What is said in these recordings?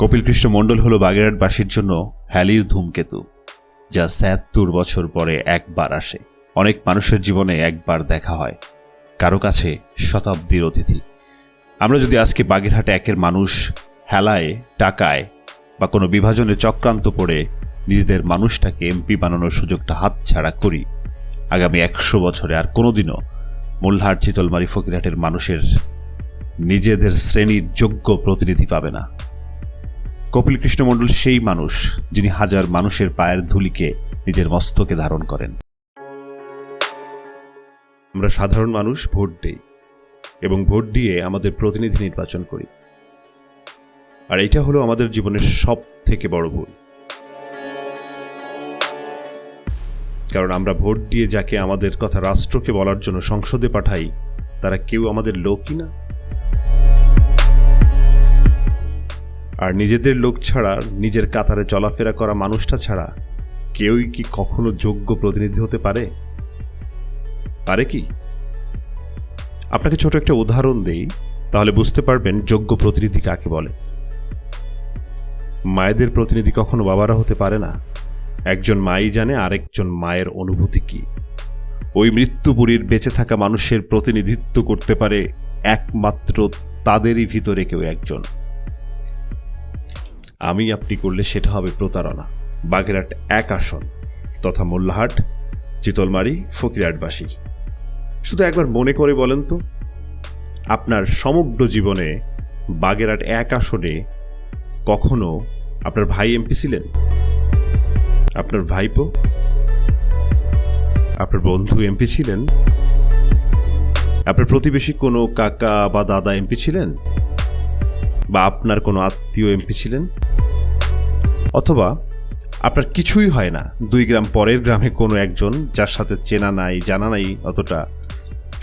কপিলকৃষ্ণ মণ্ডল হল বাগেরহাটবাসীর জন্য হ্যালির ধূমকেতু, যা ৭৭ বছর পরে একবার আসে। অনেক মানুষের জীবনে একবার দেখা হয়, কারো কাছে শতাব্দীর অতিথি। আমরা যদি আজকে বাগেরহাট একের মানুষ হেলায়, টাকায় বা কোনো বিভাজনে চক্রান্ত পড়ে নিজেদের মানুষটাকে এমপি বানানোর সুযোগটা হাতছাড়া করি, আগামী ১০০ বছরে আর কোনোদিনও মোল্লাহাট, চিতলমারী, ফকিরহাটের মানুষের নিজেদের শ্রেণীর যোগ্য প্রতিনিধি পাবে না। কপিলকৃষ্ণ মণ্ডল সেই মানুষ যিনি হাজার মানুষের পায়ের ধুলিকে নিজের মস্তকে ধারণ করেন। আমরা সাধারণ মানুষ ভোট দেই এবং ভোট দিয়ে আমাদের প্রতিনিধি নির্বাচন করি, আর এটা হলো আমাদের জীবনের সব থেকে বড় ভুল। কারণ আমরা ভোট দিয়ে যাকে আমাদের কথা রাষ্ট্রকে বলার জন্য সংসদে পাঠাই, তারা কেউ আমাদের লোকই না। আর নিজেদের লোক ছাড়া, নিজের কাতারে চলাফেরা করা মানুষটা ছাড়া কেউই কি কখনো যোগ্য প্রতিনিধি হতে পারে? পারে কি? আপনাকে ছোট একটা উদাহরণ দেই, তাহলে বুঝতে পারবেন যোগ্য প্রতিনিধি কাকে বলে। মায়েদের প্রতিনিধি কখনো বাবারা হতে পারে না। একজন মাই জানে আরেকজন মায়ের অনুভূতি কি। ওই মৃত্যুপুরীর বেঁচে থাকা মানুষের প্রতিনিধিত্ব করতে পারে একমাত্র তাদেরই ভিতরে কেউ একজন। আমি আপনি করলে সেটা হবে প্রতারণা। বাগেরহাট এক আসন তথা মোল্লাহাট, চিতলমারী, ফকিরহাটবাসী শুধু একবার মনে করে বলেন তো, আপনার সমগ্র জীবনে বাগেরহাট এক আসনে কখনো আপনার ভাই এমপি ছিলেন? আপনার ভাইপো, আপনার বন্ধু এমপি ছিলেন? আপনার প্রতিবেশী কোনো কাকা বা দাদা এমপি ছিলেন? বা আপনার কোনো আত্মীয় এমপি ছিলেন? অথবা আপনার কিছুই হয় না, ২ গ্রাম পরের গ্রামে কোনো একজন যার সাথে চেনা নাই, জানা নাই অতটা,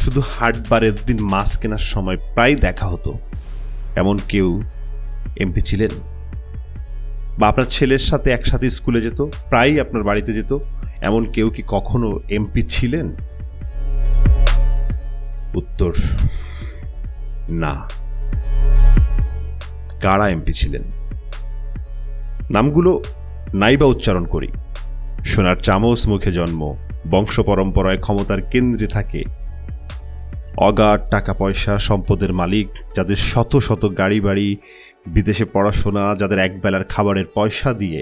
শুধু হাটবারের দিন মাছ কেনার সময় প্রায় দেখা হতো, এমন কেউ এমপি ছিলেন? বা আপনার ছেলের সাথে একসাথে স্কুলে যেত, প্রায়ই আপনার বাড়িতে যেত, এমন কেউ কি কখনো এমপি ছিলেন? উত্তর না। কারা এমপি ছিলেন? নামগুলো নাইবা উচ্চারণ করি। সোনার চামচ মুখে জন্ম, বংশ পরম্পরায় ক্ষমতার কেন্দ্রে থাকে, অগাধ টাকা পয়সা, সম্পদের মালিক, যাদের শত শত গাড়ি বাড়ি, বিদেশে পড়াশোনা, যাদের একবেলার খাবারের পয়সা দিয়ে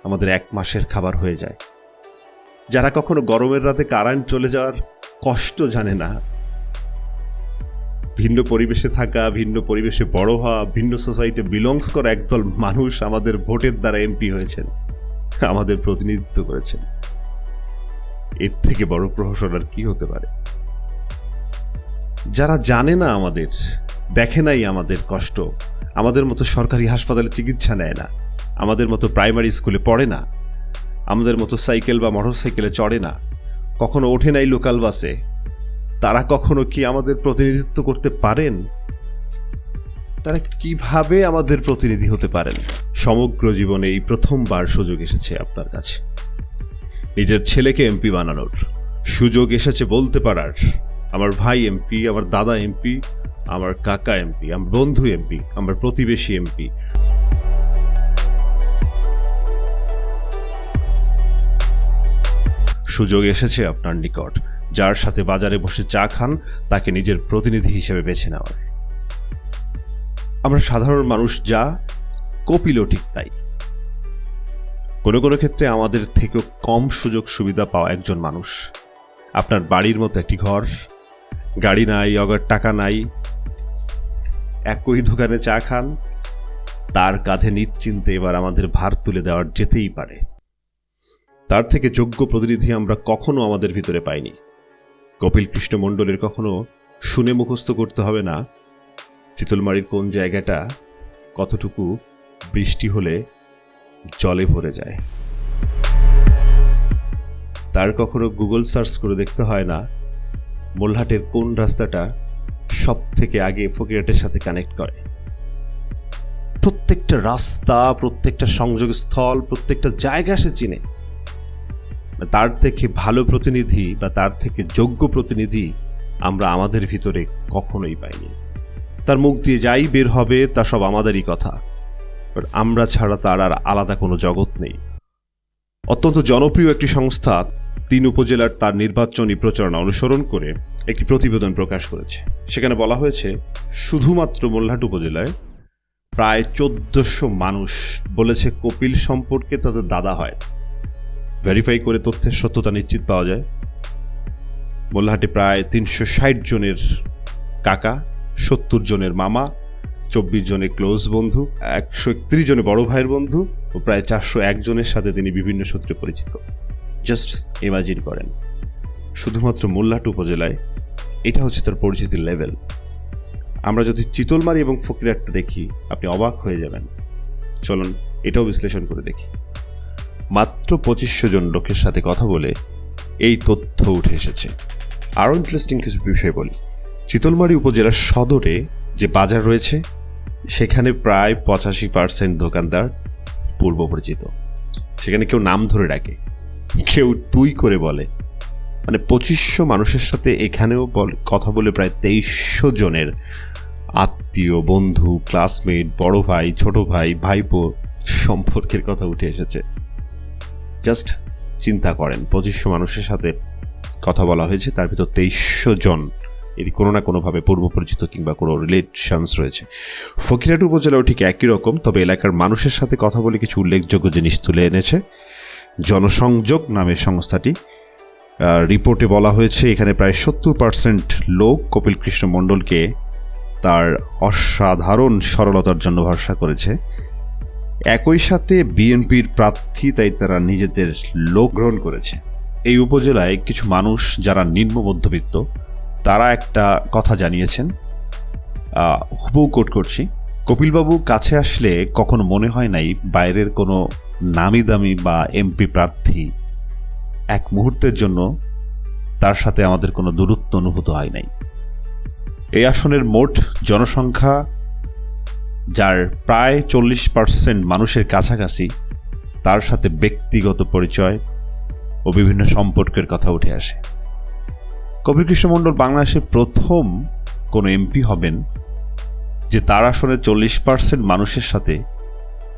আমাদের ১ মাসের খাবার হয়ে যায়, যারা কখনো গরমের রাতে কারেন্ট চলে যাওয়ার কষ্ট জানে না, ভিন্ন পরিবেশে থাকা, ভিন্ন পরিবেশে বড় হওয়া, ভিন্ন সোসাইটি বিলংস করা একদল মানুষ আমাদের ভোটের দ্বারা এমপি হয়েছেন, আমাদের প্রতিনিধিত্ব করেছেন। এর থেকে বড় প্রহসন আর কি হতে পারে? যারা জানে না আমাদের, দেখে নাই আমাদের কষ্ট, আমাদের মতো সরকারি হাসপাতালে চিকিৎসা নেয় না, আমাদের মতো প্রাইমারি স্কুলে পড়ে না, আমাদের মতো সাইকেল বা মোটরসাইকেলে চড়ে না, কখনো ওঠে নাই লোকাল বাসে, তারা কখনো কি আমাদের প্রতিনিধিত্ব করতে পারেন? তারা কিভাবে আমাদের প্রতিনিধি হতে পারেন? সমগ্র জীবনে এই প্রথমবার সুযোগ এসেছে আপনার কাছে, নিজের ছেলেকে এমপি বানানোর সুযোগ এসেছে বলতে পারার, আমার ভাই এমপি, আমার দাদা এমপি, আমার কাকা এমপি, আমার বন্ধু এমপি, আমার প্রতিবেশী এমপি। সুযোগ এসেছে আপনার নিকট, যার সাথে বাজারে বসে চা খান তাকে নিজের প্রতিনিধি হিসেবে বেছে নেওয়ার। আমরা সাধারণ মানুষ যা, কপিলও ঠিক তাই। কোনো কোনো ক্ষেত্রে আমাদের থেকেও কম সুযোগ সুবিধা পাওয়া একজন মানুষ। আপনার বাড়ির মতো একটি ঘর, গাড়ি নাই, অগাধ টাকা নাই, একই দোকানে চা খান, তার কাঁধে নিশ্চিন্তে এবার আমাদের ভার তুলে দেওয়ার যেতেই পারে। তার থেকে যোগ্য প্রতিনিধি আমরা কখনো আমাদের ভিতরে পাইনি। কপিলকৃষ্ণ মণ্ডলের কখনো শুনে মুখস্থ করতে হবে না চিতলমারীর কোন জায়গাটা কতটুকু বৃষ্টি হলে জলে ভরে যায়। তার কখনো গুগল সার্চ করে দেখতে হয় না মোল্লাহাটের কোন রাস্তাটা সব থেকে আগে ফকিরহাটের সাথে কানেক্ট করে। প্রত্যেকটা রাস্তা, প্রত্যেকটা সংযোগস্থল, প্রত্যেকটা জায়গা সে চিনে। তার থেকে ভালো প্রতিনিধি বা তার থেকে যোগ্য প্রতিনিধি আমরা আমাদের ভিতরে কখনোই পাইনি। তার মুখ দিয়ে যাই বের হবে তা সব আমাদেরই কথা, বাট আমরা ছাড়া তার আর আলাদা কোনো জগৎ নেই। অত্যন্ত জনপ্রিয় একটি সংস্থা 3 উপজেলার তার নির্বাচনী প্রচারণা অনুসরণ করে একটি প্রতিবেদন প্রকাশ করেছে। সেখানে বলা হয়েছে শুধুমাত্র মোল্লাহাট উপজেলায় প্রায় 1400 মানুষ বলেছে কপিল সম্পর্কে তাদের দাদা হয়। ভেরিফাই করে তথ্যের সত্যতা নিশ্চিত পাওয়া যায়। মোল্লাহাটে প্রায় 360 জনের কাকা, 70 জনের মামা, 24 জনের ক্লোজ বন্ধু, 131 জনের বড় ভাইয়ের বন্ধু ও প্রায় 401 জনের সাথে তিনি বিভিন্ন সূত্রে পরিচিত। জাস্ট ইমাজিন করেন, শুধুমাত্র মোল্লাহাট উপজেলায় এটা হচ্ছে তার পরিচিতির লেভেল। আমরা যদি চিতলমারি এবং ফকিরহাটটা দেখি আপনি অবাক হয়ে যাবেন। চলুন এটাও বিশ্লেষণ করে দেখি। মাত্র 2500 জন লোকের সাথে কথা বলে এই তথ্য উঠে এসেছে। আরও ইন্টারেস্টিং কিছু বিষয় বলি। চিতলমারি উপজেলার সদরে যে বাজার রয়েছে সেখানে প্রায় 85% দোকানদার পূর্ব পরিচিত। সেখানে কেউ নাম ধরে ডাকে, কেউ তুই করে বলে। মানে 2500 মানুষের সাথে এখানেও কথা বলে প্রায় 2300 জনের আত্মীয়, বন্ধু, ক্লাসমেট, বড় ভাই, ছোট ভাই, ভাইপো সম্পর্কের কথা উঠে এসেছে। জাস্ট চিন্তা করেন, 2500 মানুষের সাথে কথা বলা হয়েছে, তার ভিতর 2300 জন এর কোনো না কোনোভাবে পূর্ব পরিচিত কিংবা কোনো রিলেশনস রয়েছে। ফকিরহাট উপজেলাও ঠিক একই রকম, তবে এলাকার মানুষের সাথে কথা বলে কিছু উল্লেখযোগ্য জিনিস তুলে এনেছে জনসংযোগ নামের সংস্থাটি। রিপোর্টে বলা হয়েছে এখানে প্রায় 70% লোক কপিল কৃষ্ণ মণ্ডলকে তার অসাধারণ সরলতার জন্য ভরসা করেছে। একই সাথে বিএনপির প্রার্থী, তাই তারা নিজেদের লোক গ্রহণ করেছে। এই উপজেলায় কিছু মানুষ যারা নিম্ন মধ্যবিত্ত তারা একটা কথা জানিয়েছেন, হুবহু কোট করছি। কপিলবাবু কাছে আসলে কখনো মনে হয় নাই বাইরের কোনো নামি দামি বা এমপি প্রার্থী এক মুহূর্তের জন্য তার সাথে আমাদের কোনো দূরত্ব অনুভূত হয় নাই। এই আসনের মোট জনসংখ্যা যার প্রায় 40% মানুষের কাছাকাছি, তার সাথে ব্যক্তিগত পরিচয় ও বিভিন্ন সম্পর্কের কথা উঠে আসে। কপিল কৃষ্ণ মণ্ডল বাংলাদেশের প্রথম কোনো এমপি হবেন যে তার আসনের 40% মানুষের সাথে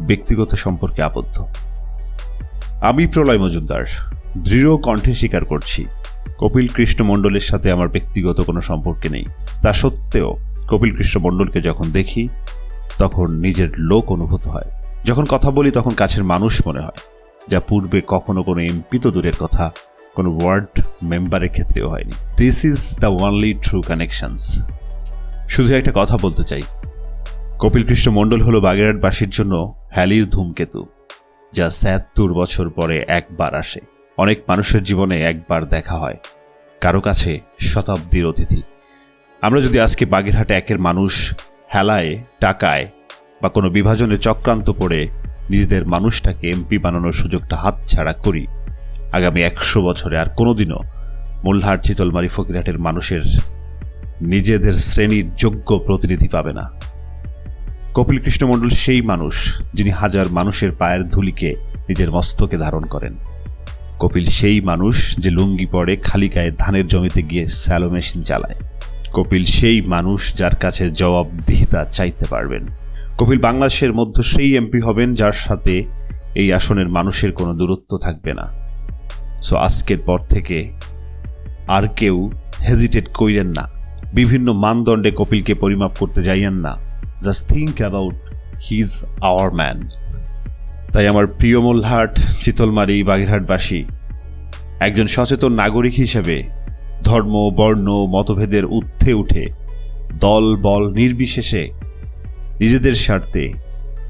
ব্যক্তিগত সম্পর্কে আবদ্ধ। আমি প্রলয় মজুমদার দৃঢ় কণ্ঠে স্বীকার করছি, কপিল কৃষ্ণ মণ্ডলের সাথে আমার ব্যক্তিগত কোনো সম্পর্ক নেই। তা সত্ত্বেও কপিল কৃষ্ণ মণ্ডলকে যখন দেখি তখন নিজের লোক অনুভূত হয়। যখন কথা বলি তখন কাছের মানুষ মনে হয়, যা পূর্বে কখনো কোনো এমপি তো দূরের কথা, কোনো ওয়ার্ড মেম্বারের ক্ষেত্রেও হয়নি। This is the only true connections. শুধু একটা কথা বলতে চাই, কপিল কৃষ্ণ মণ্ডল হলো বাগেরহাটবাসীর জন্য হ্যালির ধূমকেতু, যা ৭০ বছর পরে একবার আসে। অনেক মানুষের জীবনে একবার দেখা হয়, কারো কাছে শতাব্দীর অতিথি। আমরা যদি আজকে বাগেরহাটে একের মানুষ হেলায়, টাকায় বা কোনো বিভাজনে চক্রান্ত পড়ে নিজেদের মানুষটাকে এমপি বানানোর সুযোগটা হাতছাড়া করি, আগামী 100 বছরে আর কোনোদিনও মোল্লাহাট, চিতলমারি, ফকিরহাটের মানুষের নিজেদের শ্রেণীর যোগ্য প্রতিনিধি পাবে না। কপিল কৃষ্ণ মণ্ডল সেই মানুষ যিনি হাজার মানুষের পায়ের ধুলিকে নিজের মস্তকে ধারণ করেন। কপিল সেই মানুষ যে লুঙ্গি পরে খালি গায়ে ধানের জমিতে গিয়ে স্যালো মেশিন চালায়। কপিল সেই মানুষ যার কাছে জবাবদিহিতা চাইতে পারবেন। কপিল বাংলাদেশের মধ্যে সেই এমপি হবেন যার সাথে এই আসনের মানুষের কোনো দূরত্ব থাকবে না। সো আজকের পর থেকে আর কেউ হেজিটেট কইরেন না, বিভিন্ন মানদণ্ডে কপিলকে পরিমাপ করতে যাইয়েন না। Just think about he is our man. তাই আমার প্রিয় মোল্লাহাট, চিতলমারি, বাগেরহাটবাসী, একজন সচেতন নাগরিক হিসেবে ধর্ম, বর্ণ, মতভেদের ঊর্ধ্বে উঠে দল বল নির্বিশেষে নিজেদের স্বার্থে,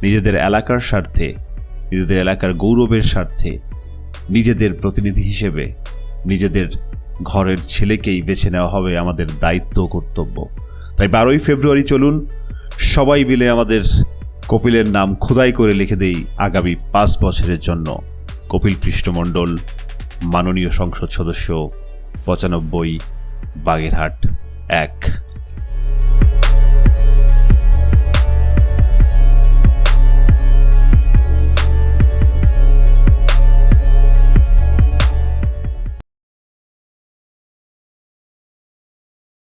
নিজেদের এলাকার স্বার্থে, নিজেদের এলাকার গৌরবের স্বার্থে নিজেদের প্রতিনিধি হিসেবে নিজেদের ঘরের ছেলেকেই বেছে নেওয়া হবে আমাদের দায়িত্ব ও কর্তব্য। তাই 12ই ফেব্রুয়ারি চলুন সবাই মিলে আমাদের কপিলের নাম খোদাই করে লিখে দেই আগামী 5 বছরের জন্য। কপিল কৃষ্ণ মণ্ডল, মাননীয় সংসদ সদস্য, 95, বাগেরহাট 1।